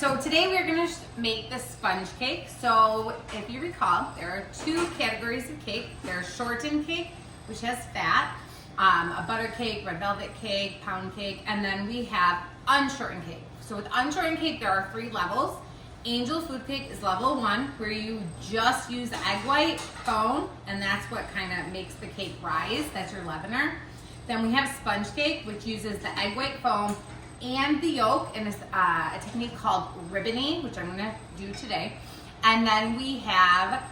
so today we're gonna make the sponge cake. So if you recall, there are two categories of cake. There's shortened cake, which has fat, a butter cake, red velvet cake, pound cake, and then we have unshortened cake. So with unshortened cake, there are 3 levels. Angel Food Cake is level 1, where you just use the egg white foam, and that's what kind of makes the cake rise. That's your leavener. Then we have sponge cake, which uses the egg white foam and the yolk, and it's a technique called ribboning, which I'm gonna do today. And then we have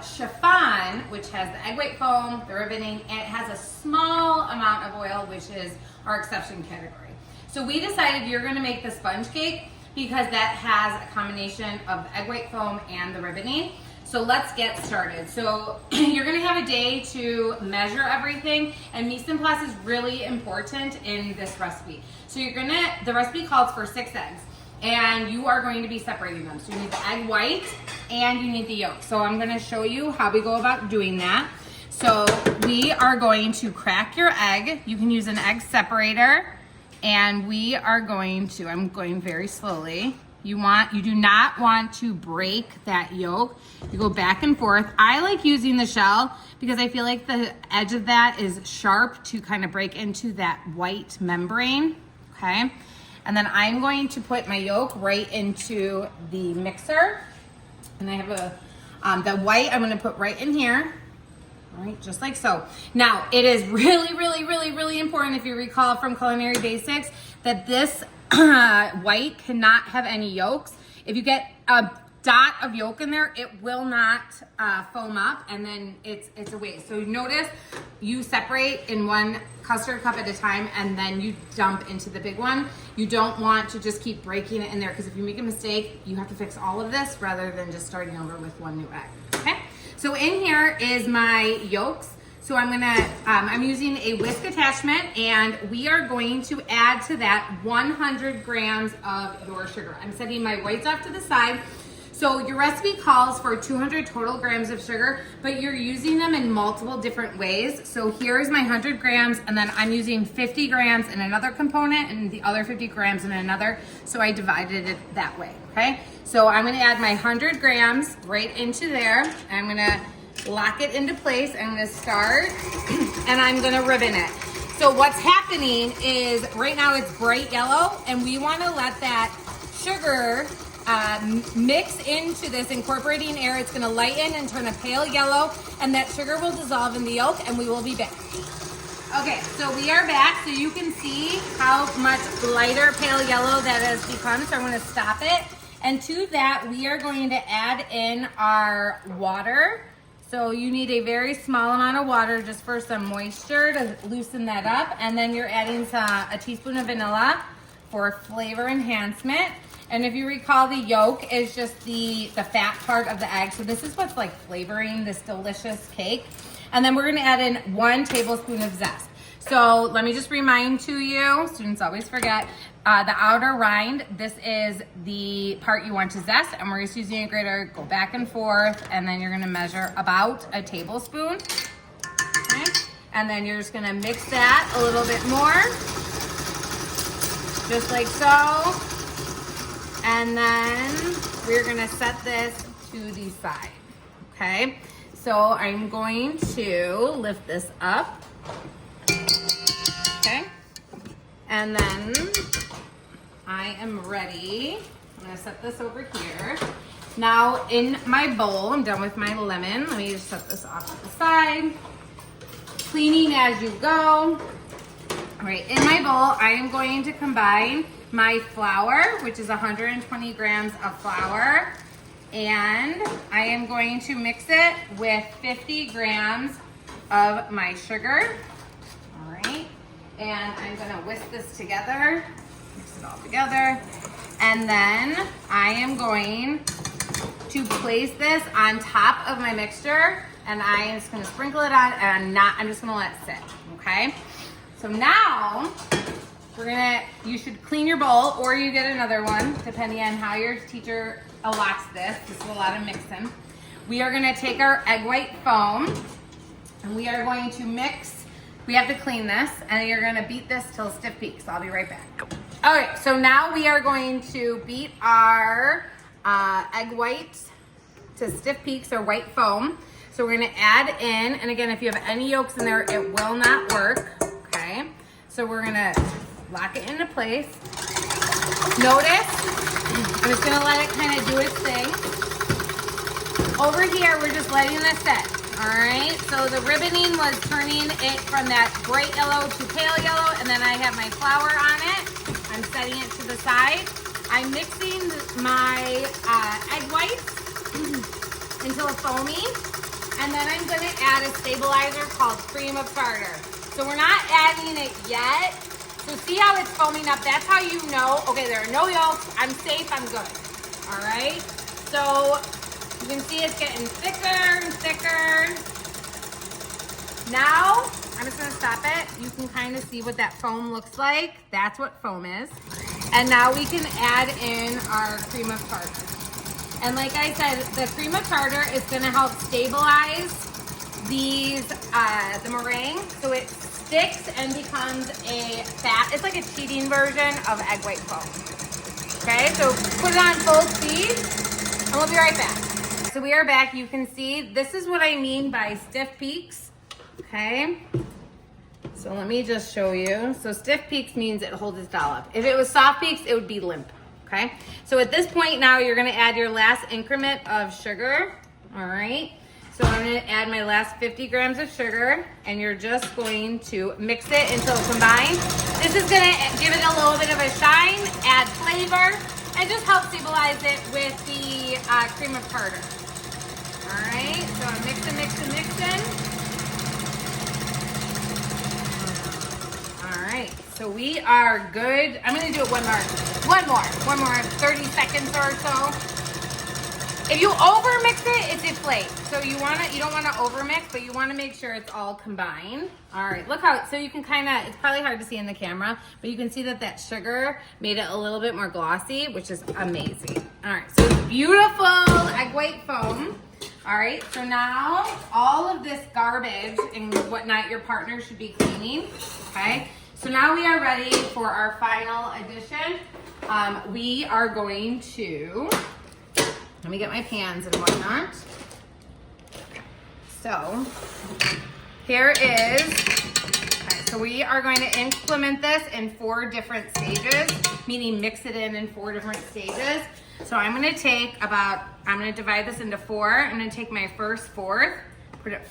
chiffon, which has the egg white foam, the ribboning, and it has a small amount of oil, which is our exception category. So we decided you're gonna make the sponge cake because that has a combination of the egg white foam and the ribboning. So let's get started. So you're gonna have a day to measure everything, and mise en place is really important in this recipe. So the recipe calls for 6 eggs, and you are going to be separating them. So you need the egg white and you need the yolk. So I'm gonna show you how we go about doing that. So we are going to crack your egg. You can use an egg separator, and we are going to, I'm going very slowly. You do not want to break that yolk. You go back and forth. I like using the shell because I feel like the edge of that is sharp to kind of break into that white membrane, okay? And then I'm going to put my yolk right into the mixer. And I have the white I'm gonna put right in here. All right, just like so. Now, it is really, really, really, really important, if you recall from Culinary Basics, that this white cannot have any yolks. If you get a dot of yolk in there, it will not foam up, and then it's a waste. So notice you separate in one custard cup at a time, and then you dump into the big one. You don't want to just keep breaking it in there, because if you make a mistake, you have to fix all of this rather than just starting over with one new egg, okay? So in here is my yolks. So I'm using a whisk attachment, and we are going to add to that 100 grams of your sugar. I'm setting my whites off to the side. So your recipe calls for 200 total grams of sugar, but you're using them in multiple different ways. So here's my 100 grams, and then I'm using 50 grams in another component and the other 50 grams in another. So I divided it that way, okay? So I'm gonna add my 100 grams right into there. I'm gonna lock it into place. I'm gonna start and I'm gonna ribbon it. So what's happening is right now it's bright yellow, and we wanna let that sugar mix into this, incorporating air. It's gonna lighten and turn a pale yellow, and that sugar will dissolve in the yolk, and we will be back. Okay, so we are back, so you can see how much lighter pale yellow that has become. So I'm gonna stop it. And to that, we are going to add in our water. So you need a very small amount of water just for some moisture to loosen that up. And then you're adding a teaspoon of vanilla for flavor enhancement. And if you recall, the yolk is just the fat part of the egg. So this is what's like flavoring this delicious cake. And then we're gonna add in 1 tablespoon of zest. So let me just remind to you, students always forget, the outer rind, this is the part you want to zest, and we're just using a grater, go back and forth, and then you're gonna measure about a tablespoon, okay? And then you're just gonna mix that a little bit more, just like so. And then we're gonna set this to the side, okay? So I'm going to lift this up, okay? And then I am ready. I'm gonna set this over here. Now in my bowl, I'm done with my lemon. Let me just set this off to the side. Cleaning as you go. All right, in my bowl, I am going to combine my flour, which is 120 grams of flour, and I am going to mix it with 50 grams of my sugar. All right, and I'm gonna whisk this together, mix it all together, and then I am going to place this on top of my mixture, and I am just gonna sprinkle it on, and I'm just gonna let it sit, okay? So now, you should clean your bowl, or you get another one, depending on how your teacher allots this. This is a lot of mixing. We are gonna take our egg white foam, and we are going to mix. We have to clean this, and you're gonna beat this till stiff peaks. I'll be right back. Okay, so now we are going to beat our egg whites to stiff peaks or white foam. So we're gonna add in, and again, if you have any yolks in there, it will not work, okay? So we're gonna lock it into place. Notice, I'm just gonna let it kind of do its thing. Over here, we're just letting this set, all right? So the ribboning was turning it from that bright yellow to pale yellow, and then I have my flour on it. I'm setting it to the side. I'm mixing my egg whites until it's foamy, and then I'm gonna add a stabilizer called cream of tartar. So we're not adding it yet. So see how it's foaming up? That's how you know, okay, there are no yolks, I'm safe, I'm good. All right, so you can see it's getting thicker and thicker. Now, I'm just gonna stop it. You can kind of see what that foam looks like. That's what foam is. And now we can add in our cream of tartar. And like I said, the cream of tartar is gonna help stabilize these, the meringue, so it sticks and becomes a fat, it's like a cheating version of egg white foam. Okay, so put it on full speed, and we'll be right back. So we are back. You can see, this is what I mean by stiff peaks, okay? So let me just show you. So stiff peaks means it holds its dollop. If it was soft peaks, it would be limp, okay? So at this point now, you're gonna add your last increment of sugar, all right? So I'm gonna add my last 50 grams of sugar, and you're just going to mix it until it combines. This is gonna give it a little bit of a shine, add flavor, and just help stabilize it with the cream of tartar. All right, so I'm mixing. All right, so we are good. I'm gonna do it one more, 30 seconds or so. If you over mix it, it deflates. So you don't wanna over mix, but you wanna make sure it's all combined. All right, look how, so you can it's probably hard to see in the camera, but you can see that sugar made it a little bit more glossy, which is amazing. All right, so it's beautiful egg white foam. All right, so now all of this garbage and whatnot your partner should be cleaning, okay? So now we are ready for our final addition. We are going to, let me get my pans and whatnot. So here is, okay, so we are going to implement this in 4 different stages, meaning mix it in 4 different stages. So I'm gonna divide this into 4. I'm gonna take my first fourth,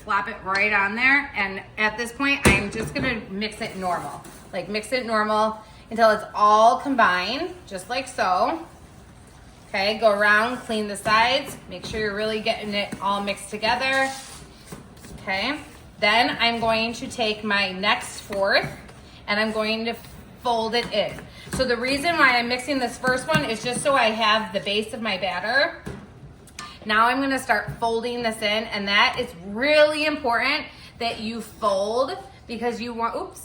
flop it right on there. And at this point, I'm just gonna mix it normal. Like mix it normal until it's all combined, just like so. Okay, go around, clean the sides, make sure you're really getting it all mixed together. Okay, then I'm going to take my next fourth and I'm going to fold it in. So the reason why I'm mixing this first one is just so I have the base of my batter. Now I'm gonna start folding this in, and that is really important that you fold, because you want,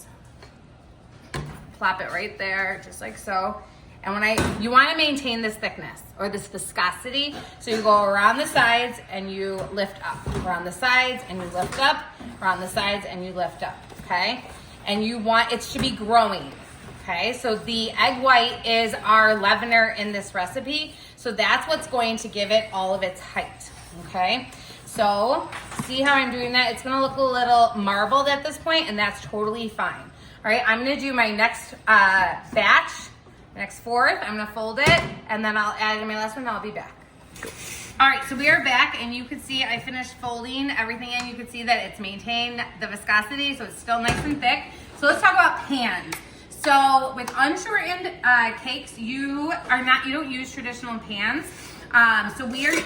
plop it right there, just like so. And you wanna maintain this thickness or this viscosity. So you go around the sides and you lift up, around the sides and you lift up, around the sides and you lift up, okay? And it should be growing, okay? So the egg white is our leavener in this recipe. So that's what's going to give it all of its height, okay? So see how I'm doing that? It's gonna look a little marbled at this point, and that's totally fine. All right, I'm gonna do my next batch. Next fourth, I'm gonna fold it, and then I'll add in my last one, and I'll be back. All right, so we are back, and you can see I finished folding everything in. You can see that it's maintained the viscosity, so it's still nice and thick. So let's talk about pans. So with unshortened cakes, you don't use traditional pans.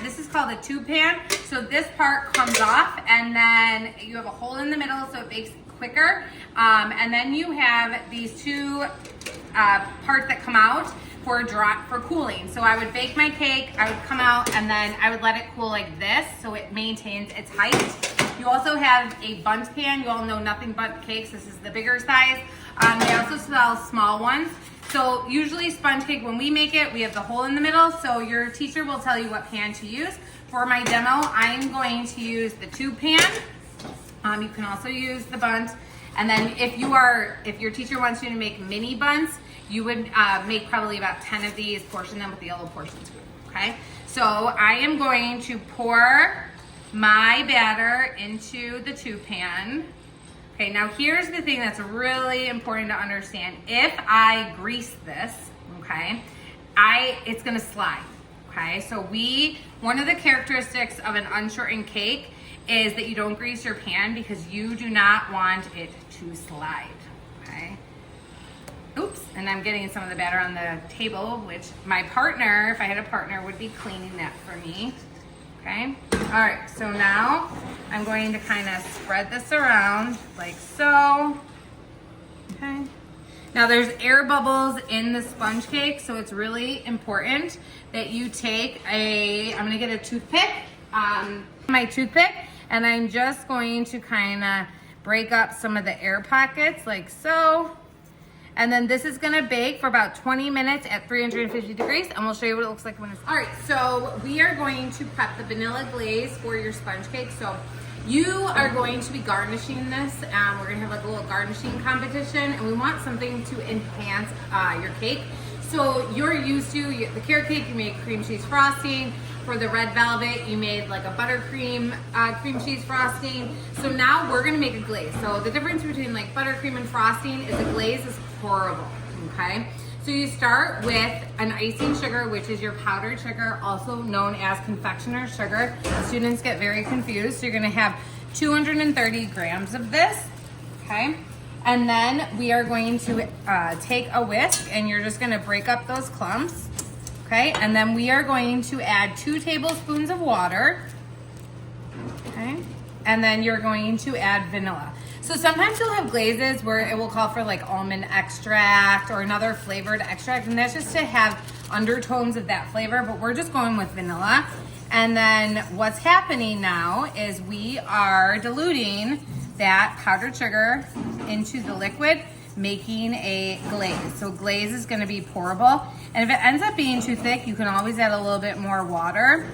This is called a tube pan. So this part comes off, and then you have a hole in the middle, so it bakes quicker. And then you have these 2 parts that come out for cooling. So I would bake my cake, I would come out, and then I would let it cool like this, so it maintains its height. You also have a bundt pan. You all know Nothing Bundt Cakes. This is the bigger size. They also sell small ones. So usually sponge cake, when we make it, we have the hole in the middle, so your teacher will tell you what pan to use. For my demo, I'm going to use the tube pan. You can also use the bundt. And then if your teacher wants you to make mini bunts, you would make probably about 10 of these, portion them with the yellow portions group, okay? So I am going to pour my batter into the 2-pan. Okay, now here's the thing that's really important to understand. If I grease this, okay, it's gonna slide, okay? So one of the characteristics of an unshortened cake is that you don't grease your pan because you do not want it to slide, okay? Oops, and I'm getting some of the batter on the table, which my partner, if I had a partner, would be cleaning that for me, okay? All right, so now I'm going to kind of spread this around like so, okay? Now there's air bubbles in the sponge cake, so it's really important that you take I'm gonna get a toothpick, my toothpick, and I'm just going to kind of break up some of the air pockets like so. And then this is gonna bake for about 20 minutes at 350 degrees, and we'll show you what it looks like when it's. All right, so we are going to prep the vanilla glaze for your sponge cake. So you are going to be garnishing this. We're gonna have like a little garnishing competition, and we want something to enhance your cake. So you're used to the carrot cake, you made cream cheese frosting. For the red velvet, you made like a buttercream cream cheese frosting. So now we're gonna make a glaze. So the difference between like buttercream and frosting is the glaze is horrible, okay? So you start with an icing sugar, which is your powdered sugar, also known as confectioner's sugar. Students get very confused. So you're gonna have 230 grams of this, okay? And then we are going to take a whisk, and you're just gonna break up those clumps, okay? And then we are going to add 2 tablespoons of water, okay? And then you're going to add vanilla. So sometimes you'll have glazes where it will call for like almond extract or another flavored extract, and that's just to have undertones of that flavor, but we're just going with vanilla. And then what's happening now is we are diluting that powdered sugar into the liquid, making a glaze. So glaze is gonna be pourable. And if it ends up being too thick, you can always add a little bit more water.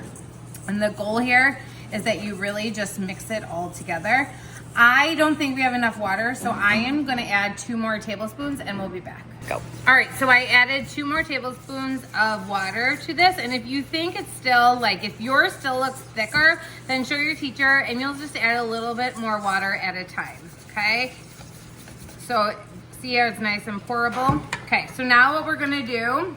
And the goal here is that you really just mix it all together. I don't think we have enough water, so I am gonna add 2 more tablespoons and we'll be back. Go. All right, so I added 2 more tablespoons of water to this, and if you think it's still, like if yours still looks thicker, then show your teacher and you'll just add a little bit more water at a time, okay? So see how it's nice and pourable? Okay, so now what we're gonna do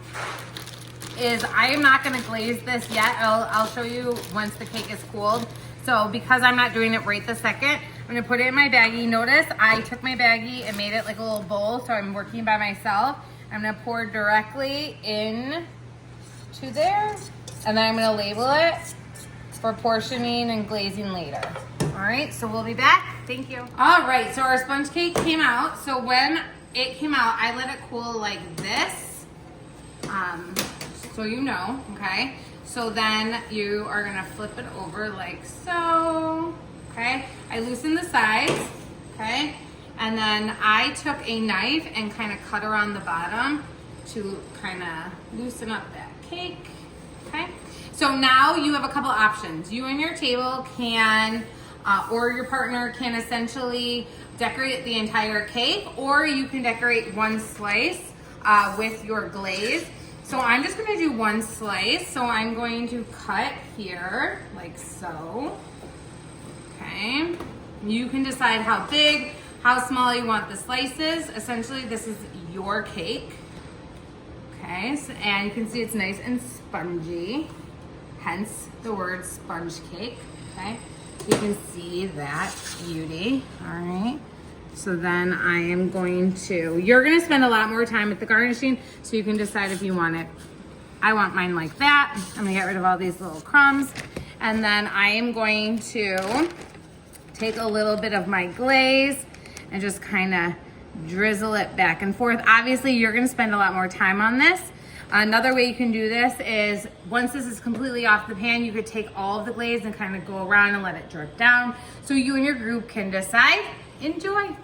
is I am not gonna glaze this yet. I'll show you once the cake is cooled. So because I'm not doing it right this second, I'm gonna put it in my baggie. Notice I took my baggie and made it like a little bowl, so I'm working by myself. I'm gonna pour directly in to there, and then I'm gonna label it for portioning and glazing later. All right, so we'll be back. Thank you. All right, so our sponge cake came out. So when it came out, I let it cool like this, so you know, okay? So then you are gonna flip it over like so, okay? I loosened the sides, okay? And then I took a knife and kind of cut around the bottom to kind of loosen up that cake, okay? So now you have a couple options. You and your table can, or your partner can essentially decorate the entire cake, or you can decorate one slice with your glaze. So I'm just gonna do one slice. So I'm going to cut here like so, okay? You can decide how big, how small you want the slices. Essentially, this is your cake, okay? So, and you can see it's nice and spongy, hence the word sponge cake, okay? You can see that beauty, all right? So then I am going to, you're gonna spend a lot more time with the garnishing, so you can decide if you want it. I want mine like that. I'm gonna get rid of all these little crumbs. And then I am going to take a little bit of my glaze and just kind of drizzle it back and forth. Obviously, you're gonna spend a lot more time on this. Another way you can do this is, once this is completely off the pan, you could take all of the glaze and kind of go around and let it drip down. So you and your group can decide. Enjoy.